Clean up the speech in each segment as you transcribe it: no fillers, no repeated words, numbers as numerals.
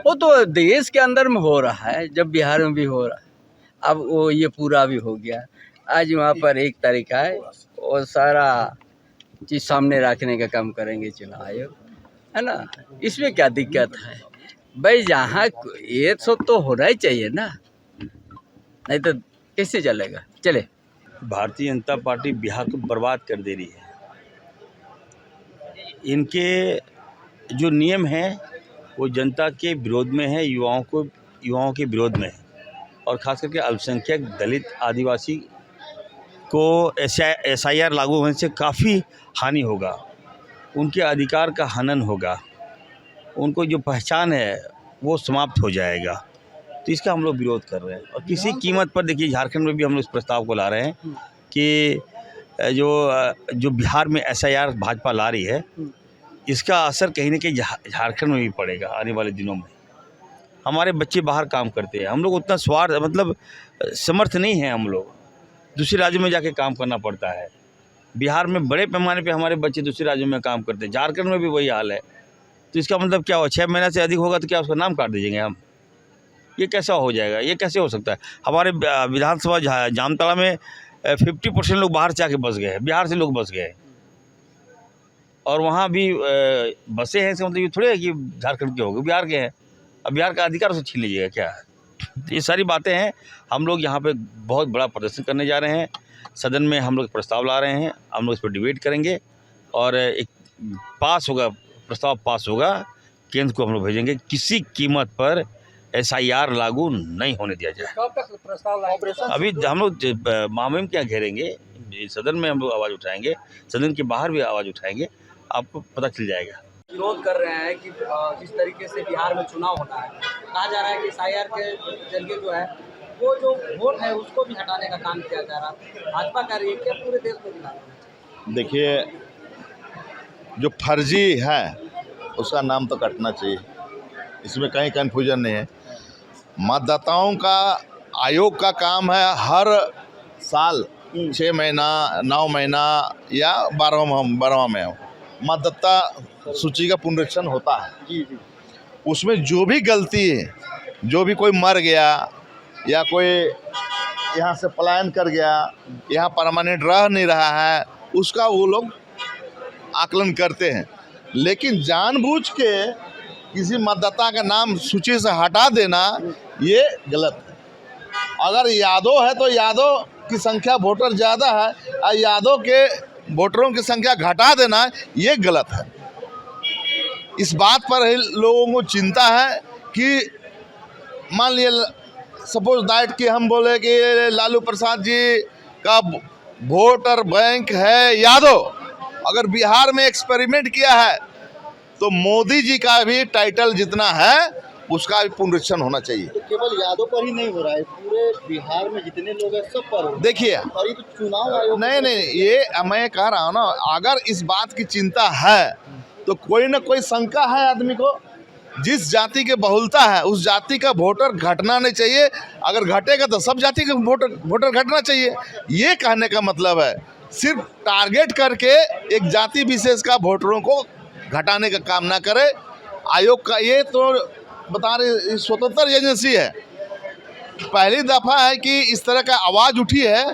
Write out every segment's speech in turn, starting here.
वो तो देश के अंदर में हो रहा है, जब बिहार में भी हो रहा है, अब वो ये पूरा भी हो गया। आज वहाँ पर एक तरीका है, वो सारा चीज़ सामने रखने का काम करेंगे चुनाव आयोग, है ना। इसमें क्या दिक्कत है भाई, जहाँ ये सब तो होना ही चाहिए ना, नहीं तो कैसे चलेगा। चले, भारतीय जनता पार्टी बिहार को बर्बाद कर दे रही है। इनके जो नियम हैं वो जनता के विरोध में है, युवाओं के विरोध में है, और ख़ास करके अल्पसंख्यक, दलित, आदिवासी को SIR लागू होने से काफ़ी हानि होगा, उनके अधिकार का हनन होगा, उनको जो पहचान है वो समाप्त हो जाएगा। तो इसका हम लोग विरोध कर रहे हैं। और किसी कीमत पर, देखिए झारखंड में भी हम लोग इस प्रस्ताव को ला रहे हैं कि जो बिहार में SIR भाजपा ला रही है, इसका असर कहीं ना कहीं झारखंड में भी पड़ेगा आने वाले दिनों में। हमारे बच्चे बाहर काम करते हैं, हम लोग उतना समर्थ नहीं है, हम लोग दूसरे राज्यों में जाके काम करना पड़ता है। बिहार में बड़े पैमाने पे हमारे बच्चे दूसरे राज्यों में काम करते हैं, झारखंड में भी वही हाल है। तो इसका मतलब क्या हो, 6 महीना से अधिक होगा तो क्या उसका नाम काट दीजिएंगे हम? ये कैसा हो जाएगा, ये कैसे हो सकता है? हमारे विधानसभा जामताड़ा में 50% लोग बाहर से आके बस गए हैं, बिहार से लोग बस गए, और वहाँ भी बसे हैं। इसका मतलब ये थोड़े है कि झारखंड के हो गए, बिहार के हैं। अब बिहार का अधिकार उसे छीन लीजिएगा क्या? तो ये सारी बातें हैं। हम लोग यहाँ पे बहुत बड़ा प्रदर्शन करने जा रहे हैं, सदन में हम लोग प्रस्ताव ला रहे हैं, हम लोग इस पर डिबेट करेंगे और एक प्रस्ताव पास होगा, केंद्र को हम लोग भेजेंगे। किसी कीमत पर SIR लागू नहीं होने दिया जाए। कब तक प्रस्ताव लाएंगे? अभी हम लोग मामले में क्या घेरेंगे, सदन में हम लोग आवाज़ उठाएंगे, सदन के बाहर भी आवाज़ उठाएंगे, आपको पता चल जाएगा। विरोध कर रहे हैं कि जिस तरीके से बिहार में चुनाव होना है, कहा जा रहा है कि SIR के जरिए जो है वो जो वोट है उसको भी हटाने का काम किया जा रहा है। भाजपा कर रही है क्या पूरे देश को दिलाना है? देखिए, जो फर्जी है उसका नाम तो कटना चाहिए, इसमें कहीं कन्फ्यूजन नहीं है। मतदाताओं का आयोग का काम है हर साल 6 महीना, 9 महीना या 12वां में मतदाता सूची का पुनरीक्षण होता है। उसमें जो भी गलती है, जो भी कोई मर गया या कोई यहाँ से पलायन कर गया, यहाँ परमानेंट रह नहीं रहा है, उसका वो लोग आकलन करते हैं। लेकिन जानबूझ के किसी मतदाता का नाम सूची से हटा देना ये गलत है। अगर यादव है तो यादव की संख्या वोटर ज़्यादा है और यादव के वोटरों की संख्या घटा देना ये गलत है। इस बात पर ही लोगों को चिंता है कि मान लिए सपोज दैट कि हम बोले कि लालू प्रसाद जी का वोटर बैंक है यादव, अगर बिहार में एक्सपेरिमेंट किया है तो मोदी जी का भी टाइटल जितना है उसका भी पुनरीक्षण होना चाहिए। तो केवल यादव पर ही नहीं हो रहा है, पूरे बिहार में जितने लोग हैं सब पर हो। देखिए, और ये तो चुनाव आयोग नहीं, ये मैं कह रहा हूँ ना, अगर इस बात की चिंता है तो कोई ना कोई शंका है आदमी को। जिस जाति के बहुलता है उस जाति का वोटर घटना नहीं चाहिए, अगर घटेगा तो सब जाति का वोटर घटना चाहिए। ये कहने का मतलब है सिर्फ टारगेट करके एक जाति विशेष का वोटरों को घटाने का काम ना करे। आयोग का ये तो बता रहे स्वतंत्र एजेंसी है, पहली दफ़ा है कि इस तरह का आवाज़ उठी है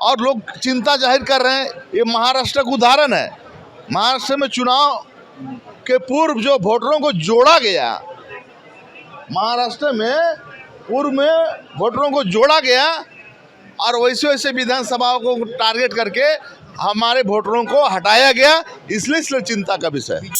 और लोग चिंता जाहिर कर रहे हैं। ये महाराष्ट्र का उदाहरण है। महाराष्ट्र में चुनाव के पूर्व जो वोटरों को जोड़ा गया, महाराष्ट्र में पूर्व में वोटरों को जोड़ा गया और वैसे विधानसभाओं को टारगेट करके हमारे वोटरों को हटाया गया, इसलिए चिंता का विषय है।